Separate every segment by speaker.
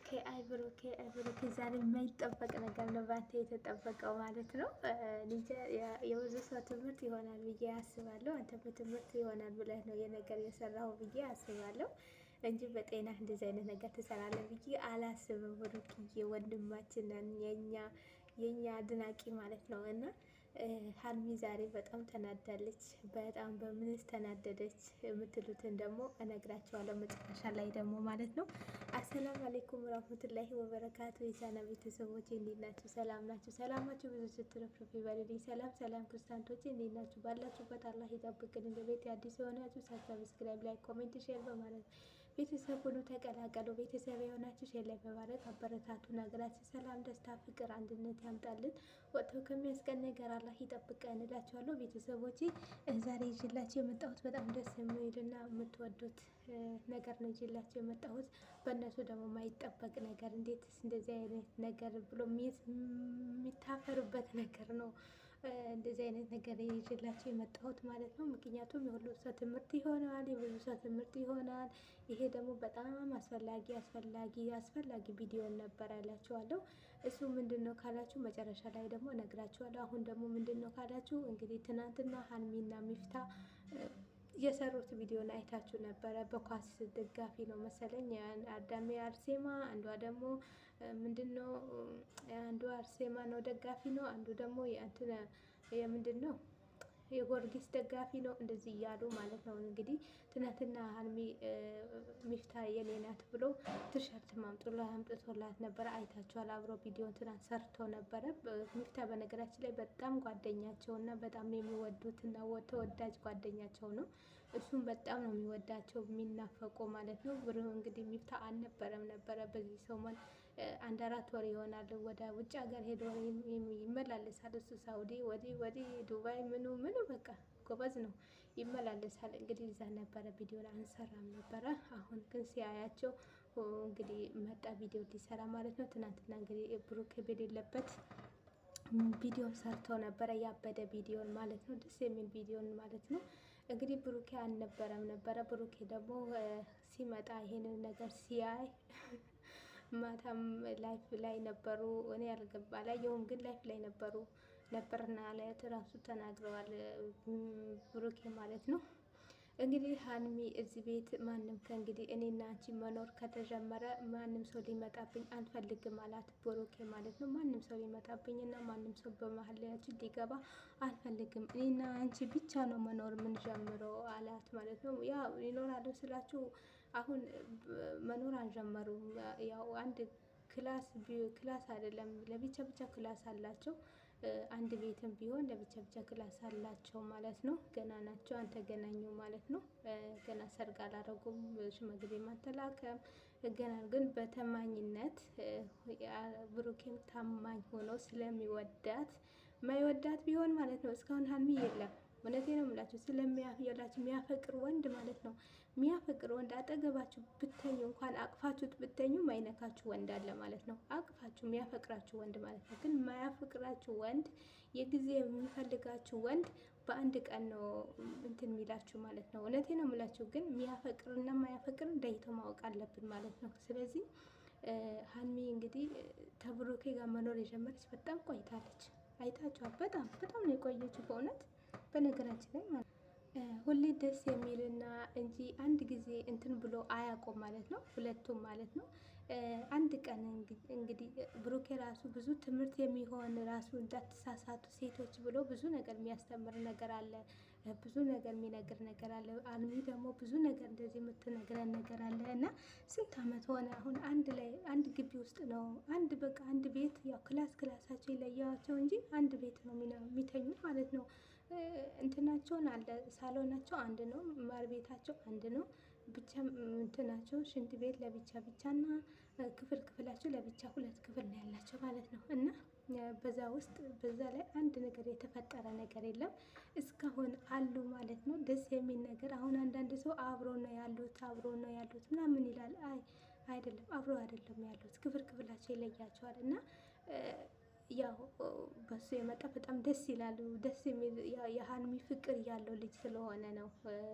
Speaker 1: ብሩኬ ዛሬ የማይጠበቅ ነገር ነው ባንተ የተጠበቀው ማለት ነው። የብዙ ሰው ትምህርት ይሆናል ብዬ አስባለሁ። አንተ በትምህርት ይሆናል ብለህ ነው የነገር የሰራው ብዬ አስባለሁ እንጂ በጤና እንደዚህ አይነት ነገር ትሰራለህ ብዬ አላስብም። ብሩክዬ ወንድማችን ነን፣ የኛ አድናቂ ማለት ነው። እና ሀይሚ ዛሬ በጣም ተናዳለች። በጣም በምንስ ተናደደች የምትሉትን ደግሞ እነግራቸዋለሁ መጨረሻ ላይ ደግሞ ማለት ነው። አሰላሙ አሌይኩም ወራህመቱላሂ ወበረካቱ። የቻና ቤተሰቦች እንዴት ናችሁ? ሰላም ናችሁ? ሰላማችሁ ብዙ ስትረፍርፍ ይበልልኝ። ሰላም ክርስቲያኖች እንዴት ናችሁ? ባላችሁበት አላህ ይጠብቅን። እንደ ቤት አዲስ የሆናችሁ ሰብስክራይብ፣ ላይ ኮሜንት፣ ሼር በማለት ቤተሰብ ሁሉ ተቀላቀሉ። ቤተሰብ የሆናችሁ ሼር ላይ በማድረግ አበረታቱ። ነገራችን ሰላም፣ ደስታ፣ ፍቅር፣ አንድነት ያምጣልን። ወጥቶ ከሚያስቀን ነገር አላህ ይጠብቀን እላችኋለሁ። ቤተሰቦች ዛሬ ይዤላችሁ የመጣሁት በጣም ደስ የሚልና የምትወዱት ነገር ነው ይዤላችሁ የመጣሁት። በእነሱ ደግሞ የማይጠበቅ ነገር እንዴት እንደዚህ አይነት ነገር ብሎ የሚታፈሩበት ነገር ነው። እንደዚህ አይነት ነገር ይዤላችሁ የመጣሁት ማለት ነው። ምክንያቱም የሁሉ ሰው ትምህርት ይሆናል፣ የብዙ ሰው ትምህርት ይሆናል። ይሄ ደግሞ በጣም አስፈላጊ ቪዲዮ ነበር ያላችኋለሁ። እሱ ምንድን ነው ካላችሁ መጨረሻ ላይ ደግሞ እነግራችኋለሁ። አሁን ደግሞ ምንድን ነው ካላችሁ እንግዲህ ትናንትና ሀይሚና ሚፍታ የሰሩት ቪዲዮን አይታችሁ ነበረ። በኳስ ደጋፊ ነው መሰለኝ አዳሜ አርሴማ፣ አንዷ ደግሞ ምንድን ነው አንዱ አርሴማ ነው ደጋፊ ነው፣ አንዱ ደግሞ የምንድን ነው የጎርጊስ ደጋፊ ነው። እንደዚህ እያሉ ማለት ነው። እንግዲህ ትናንትና ሀይሚ ሚፍታ የኔ ናት ብሎ ቲሸርት አምጥቶላት ነበረ። አይታችኋል። አብሮ ቪዲዮ ትናንት ሰርቶ ነበረ። ሚፍታ በነገራችን ላይ በጣም ጓደኛቸው እና በጣም የሚወዱት እና ተወዳጅ ጓደኛቸው ነው። እሱም በጣም ነው የሚወዳቸው የሚናፈቁ ማለት ነው። ብሩ እንግዲህ ሚፍታ አልነበረም ነበረ በዚህ ሰሞን 1-4 ወር ይሆናል ወደ ውጭ ሀገር ሄዶ ይመላለሳል። እሱ ሳውዲ ወዲህ ዱባይ ምኑ በቃ ጎበዝ ነው ይመላለሳል። እንግዲህ እዛ ነበረ ቪዲዮ አንሰራም ነበረ። አሁን ግን ሲያያቸው እንግዲህ መጣ ቪዲዮ ሊሰራ ማለት ነው። ትናንትና እንግዲህ ብሩክ በሌለበት ቪዲዮ ሰርተው ነበረ። ያበደ ቪዲዮን ማለት ነው። ደስ የሚል ቪዲዮን ማለት ነው። እንግዲህ ብሩኬ አልነበረም ነበረ። ብሩኬ ደግሞ ሲመጣ ይሄንን ነገር ሲያይ ማታም ላይፍ ላይ ነበሩ። እኔ አላየሁም ግን ላይፍ ላይ ነበርና ላይት ራሱ ተናግረዋል ብሩኬ ማለት ነው። እንግዲህ ሀይሚ እዚህ ቤት ማንም ከእንግዲህ እኔና አንቺ መኖር ከተጀመረ ማንም ሰው ሊመጣብኝ አልፈልግም አላት ብሩኬ ማለት ነው። ማንም ሰው ሊመጣብኝ እና ማንም ሰው በመሀላችን ሊገባ አልፈልግም። እኔና አንቺ ብቻ ነው መኖር የምንጀምረው አላት ማለት ነው። ያው ይኖራሉ ስላችሁ አሁን መኖር አልጀመሩም። ያው አንድ ክላስ አይደለም ለብቻ ክላስ አላቸው። አንድ ቤትም ቢሆን ለብቻ ክላስ አላቸው ማለት ነው። ገና ናቸው አልተገናኙ ማለት ነው። ገና ሰርግ አላረጉም፣ ሽማግሌም አልተላከም። ገና ግን በታማኝነት ብሩኬም ታማኝ ሆኖ ስለሚወዳት ማይወዳት ቢሆን ማለት ነው እስካሁን ሀይሚ የለም። እውነቴ ነው የምላችሁ የሚያፈቅር ወንድ ማለት ነው። የሚያፈቅር ወንድ አጠገባችሁ ብተኙ እንኳን አቅፋችሁት ብተኙ ማይነካችሁ ወንድ አለ ማለት ነው። አቅፋችሁ የሚያፈቅራችሁ ወንድ ማለት ነው። ግን ማያፈቅራችሁ ወንድ የጊዜ የሚፈልጋችሁ ወንድ በአንድ ቀን ነው እንትን የሚላችሁ ማለት ነው። እውነቴ ነው የምላችሁ ግን የሚያፈቅርና ማያፈቅር ለይቶ ማወቅ አለብን ማለት ነው። ስለዚህ ሀይሚ እንግዲህ ከብሩኬ ጋር መኖር የጀመረች በጣም ቆይታለች። አይታችኋል። በጣም ነው የቆየችው በእውነት በነገራችን ላይ ማለት ነው። ሁሌ ደስ የሚልና እንጂ አንድ ጊዜ እንትን ብሎ አያውቁም ማለት ነው። ሁለቱም ማለት ነው። አንድ ቀን እንግዲህ ብሩኬ ራሱ ብዙ ትምህርት የሚሆን ራሱ እንዳትሳሳቱ ሴቶች ብሎ ብዙ ነገር የሚያስተምር ነገር አለ። ብዙ ነገር የሚነግር ነገር አለ። ሀይሚ ደግሞ ብዙ ነገር እንደዚህ የምትነግረን ነገር አለ እና ስንት አመት ሆነ አሁን አንድ ግቢ ውስጥ ነው አንድ ቤት ያው ክላሳቸው ይለያቸው እንጂ አንድ ቤት ነው የሚተኙት ማለት ነው። እንትናቸውን አለ ሳሎናቸው አንድ ነው፣ ማር ቤታቸው አንድ ነው። ብቻ እንትናቸው ሽንት ቤት ለብቻ እና ክፍላቸው ለብቻ 2 ክፍል ነው ያላቸው ማለት ነው። እና በዛ ላይ አንድ ነገር የተፈጠረ ነገር የለም እስካሁን አሉ ማለት ነው። ደስ የሚል ነገር አሁን አንዳንድ ሰው አብሮ ነው ያሉት ምናምን ይላል። አይደለም አብሮ አይደለም ያሉት ክፍላቸው ይለያቸዋል። እና ያው በሱ የመጣ በጣም ደስ ይላሉ። ደስ የሚል የሀልሚ ፍቅር ያለው ልጅ ስለሆነ ነው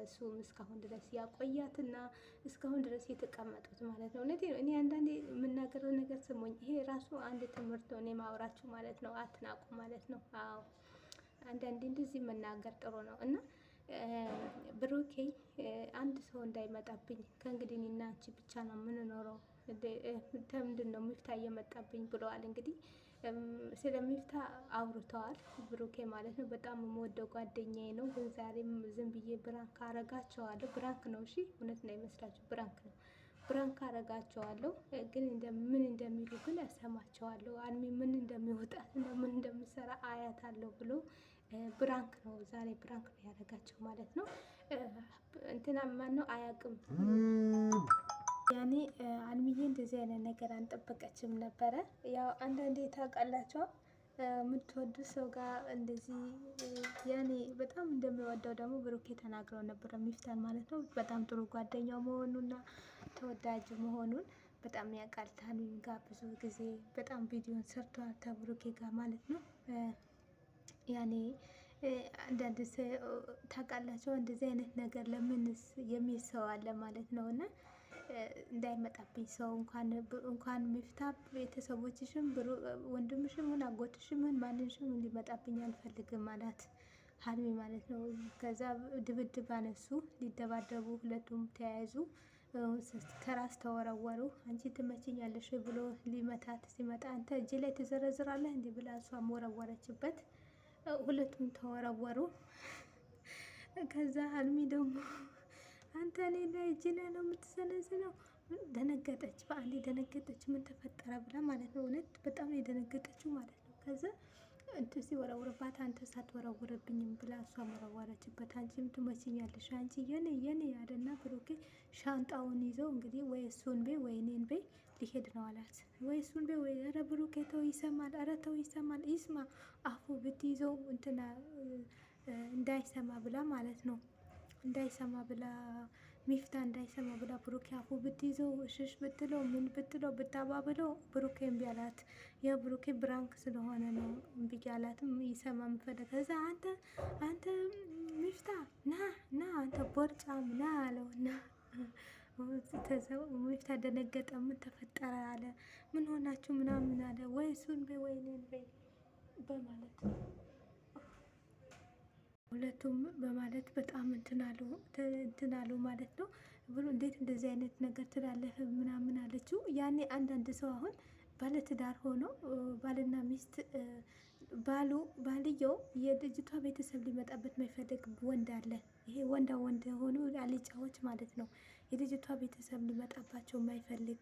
Speaker 1: እሱም እስካሁን ድረስ ያቆያትና እስካሁን ድረስ የተቀመጡት ማለት ነው። እውነቴ ነው። እኔ አንዳንዴ የምናገረው ነገር ስሙኝ፣ ይሄ ራሱ አንድ ትምህርት ነው። እኔ ማውራችሁ ማለት ነው። አትናቁ ማለት ነው። አዎ አንዳንዴ እንደዚህ መናገር ጥሩ ነው እና ብሩኬ አንድ ሰው እንዳይመጣብኝ ከእንግዲህ እኔና አንቺ ብቻ ነው የምንኖረው፣ ምንድን ነው ሚፍታ እየመጣብኝ ብለዋል። እንግዲህ ስለ ሚፍታ አውርተዋል ብሩኬ ማለት ነው። በጣም የምወደው ጓደኛዬ ነው፣ ግን ዛሬም ዝም ብዬ ብራንክ አረጋቸዋለሁ። ብራንክ ነው እሺ፣ እውነት ነው ይመስላችሁ፣ ብራንክ ነው። ብራንክ አረጋቸዋለሁ፣ ግን ምን እንደሚሉ ግን ያሰማቸዋለሁ። አልሚ ምን እንደሚወጣት ምን እንደምሰራ አያታለሁ ብሎ ብራንክ ነው ዛሬ፣ ብራንክ ነው ያደረጋቸው ማለት ነው። እንትና ማን ነው አያውቅም። ያኔ አልሚዬ እንደዚህ አይነት ነገር አንጠበቀችም ነበረ። ያው አንዳንዴ ታውቃላችሁ የምትወዱ ሰው ጋር እንደዚህ ያኔ በጣም እንደሚወደው ደግሞ ብሩኬ ተናግረው ነበረ፣ ሚፍታን ማለት ነው። በጣም ጥሩ ጓደኛው መሆኑና ተወዳጅ መሆኑን በጣም ያውቃል። ታኑኝ ጋር ብዙ ጊዜ በጣም ቪዲዮን ሰርቷል ከብሩኬ ጋር ማለት ነው። ያኔ አንዳንድ ታውቃላችሁ እንደዚህ አይነት ነገር ለምንስ የሚል ሰው አለ ማለት ነው። እና እንዳይመጣብኝ ሰው እንኳን ሚፍታ ቤተሰቦችሽም ወንድምሽም ሆነ አጎትሽም ሆነ ማንሽም እንዲመጣብኝ አልፈልግም አላት ሀልሚ ማለት ነው። ከዛ ድብድብ አነሱ፣ ሊደባደቡ ሁለቱም ተያያዙ፣ ከራስ ተወረወሩ። አንቺ ትመችኛለሽ ብሎ ሊመታት ሲመጣ አንተ እጅ ላይ ትዘረዝራለህ እንዲህ ብላ እሷም ወረወረችበት። ሁለቱም ተወረወሩ። ከዛ ሀልሚ ደግሞ አንተ እኔ ላይ እጅ ላይ ነው የምትሰነዝነው። ደነገጠች፣ በአንዴ ደነገጠች። ምን ተፈጠረ ብላ ማለት ነው። እውነት በጣም የደነገጠችው ማለት ነው። ከዛ እንትን ሲወረውርባት አንተ ሳትወረውርብኝም ብላ እሷ ወረወረችበት። አንቺም ትመችኛለሽ፣ አንቺ የኔ ያደና ብሩኬ ሻንጣውን ይዘው እንግዲህ ወይ እሱን ቤ ወይ እኔን ቤ ሊሄድ ነው አላት። ወይ እሱን ቤ ወይ ኧረ ብሩኬ ተው ይሰማል፣ ኧረ ተው ይሰማል፣ ይስማ አፉ ብትይዘው እንትና እንዳይሰማ ብላ ማለት ነው። እንዳይሰማ ብላ ሚፍታ እንዳይሰማ ብላ ብሩኬ አፉ ብትይዘው እሽሽ ብትለው ምን ብትለው ብታባብለው ብሩኬ እምቢ አላት። የብሩኬ ብራንክ ስለሆነ ነው እምቢ አላትም። ይሰማ ምፈለግ ከዛ አንተ ሚፍታ ና አንተ ቦርጫም ና አለው። ና ሚፍታ ደነገጠ። ምን ተፈጠረ አለ። ምን ሆናችሁ ምናምን አለ። ወይ እሱን በይ ወይ እኔን በይ በማለት ሁለቱም በማለት በጣም እንትን አሉ ማለት ነው። ብሎ እንዴት እንደዚህ አይነት ነገር ትላለህ ምናምን አለችው። ያኔ አንዳንድ ሰው አሁን ባለትዳር ሆኖ ባልና ሚስት ባልየው የልጅቷ ቤተሰብ ሊመጣበት የማይፈልግ ወንድ አለ። ይሄ ወንድ ሆኖ አልጫዎች ማለት ነው። የልጅቷ ቤተሰብ ሊመጣባቸው የማይፈልግ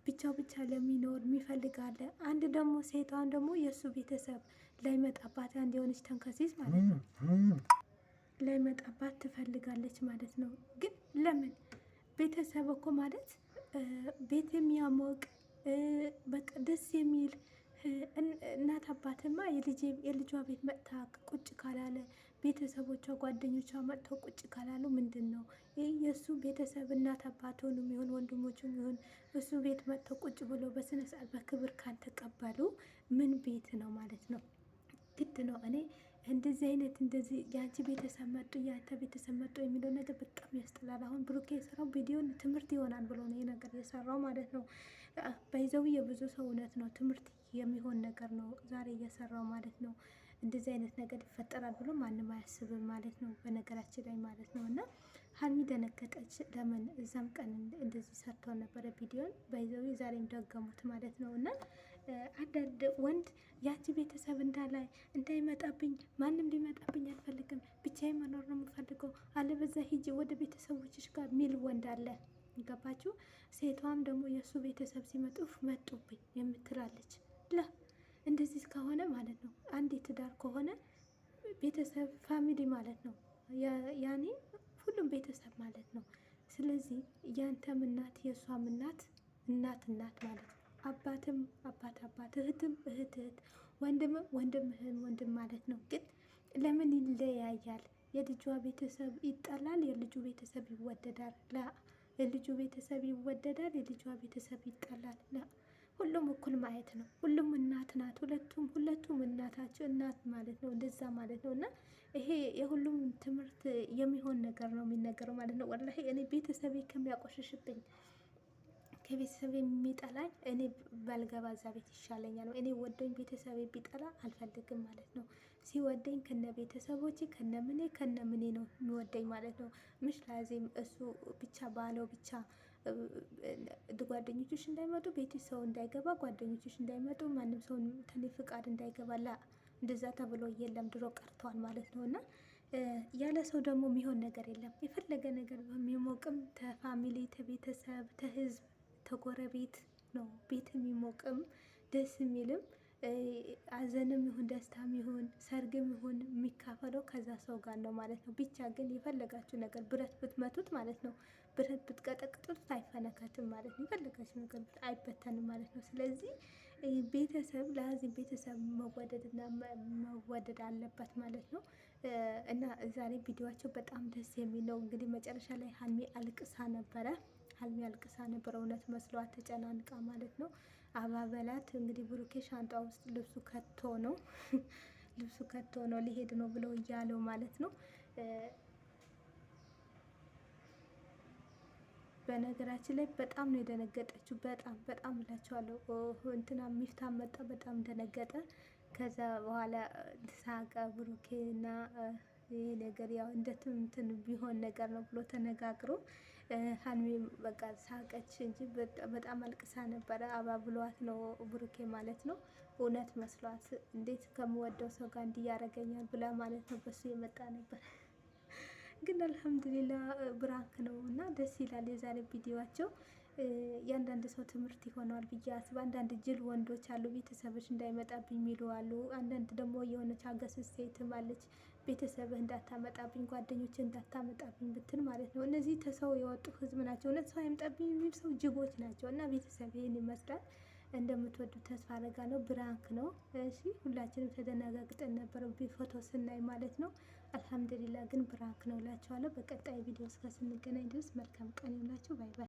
Speaker 1: ብቻ ለሚኖር የሚፈልግ አለ። አንድ ደግሞ ሴቷን ደግሞ የእሱ ቤተሰብ ላይመጣባት አንድ የሆነች ተንከሲስ ማለት ነው ላይመጣባት ትፈልጋለች ማለት ነው። ግን ለምን ቤተሰብ እኮ ማለት ቤት የሚያሞቅ በቃ ደስ የሚል እናት አባትማ የልጇ ቤት መጥታ ቁጭ ካላለ ቤተሰቦቿ ጓደኞቿ መጥተው ቁጭ ካላሉ ምንድን ነው ይህ የእሱ ቤተሰብ እናት አባቱንም ይሁን ወንድሞቹም ይሁን እሱ ቤት መጥተው ቁጭ ብሎ በስነ ስርዓት በክብር ካልተቀበሉ ምን ቤት ነው ማለት ነው? ግድ ነው። እኔ እንደዚህ አይነት እንደዚህ የአንቺ ቤተሰብ መጡ የአንተ ቤተሰብ መጡ የሚለው ነገር በጣም ያስጠላል። አሁን ብሩኬ የሰራው ቪዲዮን ትምህርት ይሆናል ብሎ ነው ይሄ ነገር የሰራው ማለት ነው። በይዘው የብዙ ሰው እውነት ነው ትምህርት የሚሆን ነገር ነው ዛሬ እየሰራው ማለት ነው። እንደዚህ አይነት ነገር ይፈጠራል ብሎ ማንም አያስብም ማለት ነው በነገራችን ላይ ማለት ነው። እና ሀልሚ ደነገጠች። ለምን እዛም ቀን እንደዚህ ሰርተው ነበረ ቪዲዮን በይዘው ዛሬም ደገሙት ማለት ነው። እና አንዳንድ ወንድ ያቺ ቤተሰብ እንዳይመጣብኝ ማንም ሊመጣብኝ አልፈልግም፣ ብቻዬን መኖር ነው የምፈልገው፣ አለበዛ ሂጂ ወደ ቤተሰቦችሽ ጋር ሚል ወንድ አለ። ገባችሁ? ሴቷም ደግሞ የእሱ ቤተሰብ ሲመጡ መጡብኝ የምትላለች። እንደዚህ ከሆነ ማለት ነው አንድ ትዳር ከሆነ ቤተሰብ ፋሚሊ ማለት ነው ያኔ ሁሉም ቤተሰብ ማለት ነው። ስለዚህ ያንተም እናት የእሷም እናት ማለት ነው። አባትም አባት፣ እህትም እህት፣ ወንድምም ወንድም ማለት ነው። ግን ለምን ይለያያል? የልጇ ቤተሰብ ይጠላል፣ የልጁ ቤተሰብ ይወደዳል። የልጁ ቤተሰብ ይወደዳል፣ የልጇ ቤተሰብ ይጠላል። ሁሉም እኩል ማየት ነው። ሁሉም እናት ናት። ሁለቱም እናታቸው እናት ማለት ነው። እንደዛ ማለት ነው። እና ይሄ የሁሉም ትምህርት የሚሆን ነገር ነው የሚነገረው ማለት ነው። ወላሂ እኔ ቤተሰቤ ከሚያቆሽሽብኝ ከቤተሰብ የሚጠላኝ እኔ ባልገባ እዛ ቤት ይሻለኛል። እኔ ወዶኝ ቤተሰቤ ቢጠላ አልፈልግም ማለት ነው። ሲወደኝ ከነ ቤተሰቦቼ ከነ ምኔ ነው የሚወደኝ ማለት ነው። ምሽ ላዚም እሱ ብቻ ባለው ብቻ ጓደኞችሽ እንዳይመጡ ቤትሽ ሰው እንዳይገባ ጓደኞችሽ እንዳይመጡ ማንም ሰው ከኔ ፍቃድ እንዳይገባላ እንደዛ ተብሎ የለም ድሮ ቀርቷል ማለት ነው። እና ያለ ሰው ደግሞ የሚሆን ነገር የለም። የፈለገ ነገር በሚሞቅም ተፋሚሊ ተቤተሰብ ተህዝብ ተጎረቤት ነው ቤት የሚሞቅም ደስ የሚልም ሀዘንም ይሁን ደስታም ይሁን ሰርግም ይሁን የሚካፈለው ከዛ ሰው ጋር ነው ማለት ነው። ብቻ ግን የፈለጋችሁ ነገር ብረት ብትመቱት ማለት ነው ብረት ብትቀጠቅጡት አይፈነካትም ማለት ነው። የፈለጋችሁ ነገር አይበተንም ማለት ነው። ስለዚህ ቤተሰብ ለዚህ ቤተሰብ መወደድ እና መወደድ አለበት ማለት ነው። እና ዛሬ ቪዲዮቸው በጣም ደስ የሚል ነው። እንግዲህ መጨረሻ ላይ ሀይሚ አልቅሳ ነበረ። እውነት መስሏት ተጨናንቃ ማለት ነው። አባበላት እንግዲህ ብሩኬ ሻንጣ ውስጥ ልብሱ ከቶ ነው ሊሄድ ነው ብለው እያለው ማለት ነው። በነገራችን ላይ በጣም ነው የደነገጠችው። በጣም እላቸዋለሁ። እንትና ሚፍታ መጣ በጣም ደነገጠ። ከዛ በኋላ ሳቀ ብሩኬ እና ይሄ ነገር ያው እንደ እንትን ቢሆን ነገር ነው ብሎ ተነጋግሮ ሀይሚም በቃ ሳቀች እንጂ በጣም አልቅሳ ነበረ። አባብሏት ነው ብሩኬ ማለት ነው። እውነት መስሏት እንዴት ከምወደው ሰው ጋር እንዲህ ያደርገኛል ብላ ማለት ነው። በሱ የመጣ ነበር ግን አልሐምዱሊላ ብራንክ ነው እና ደስ ይላል። የዛሬ ቪዲዮዋቸው የአንዳንድ ሰው ትምህርት ይሆነዋል ብዬ አስብ። አንዳንድ ጅል ወንዶች አሉ ቤተሰቦች እንዳይመጣብኝ የሚሉ አሉ። አንዳንድ ደግሞ የሆነች አገስስ ሴትም አለች ቤተሰብህ እንዳታመጣብኝ ጓደኞች እንዳታመጣብኝ ብትል ማለት ነው። እነዚህ ተሰው የወጡ ህዝብ ናቸው። እውነት ሰው አይምጣብኝ የሚል ሰው ጅቦች ናቸው። እና ቤተሰብ ይህን ይመስላል። እንደምትወዱ ተስፋ አደርጋለሁ። ብራንክ ነው። እሺ ሁላችንም ተደናጋግጠን ነበር ፎቶ ስናይ ማለት ነው። አልሐምዱሊላ ግን ብራንክ ነው እላችኋለሁ። በቀጣይ ቪዲዮ እስከ ስንገናኝ ድረስ መልካም ቀን ይሁንላችሁ። ባይ ባይ።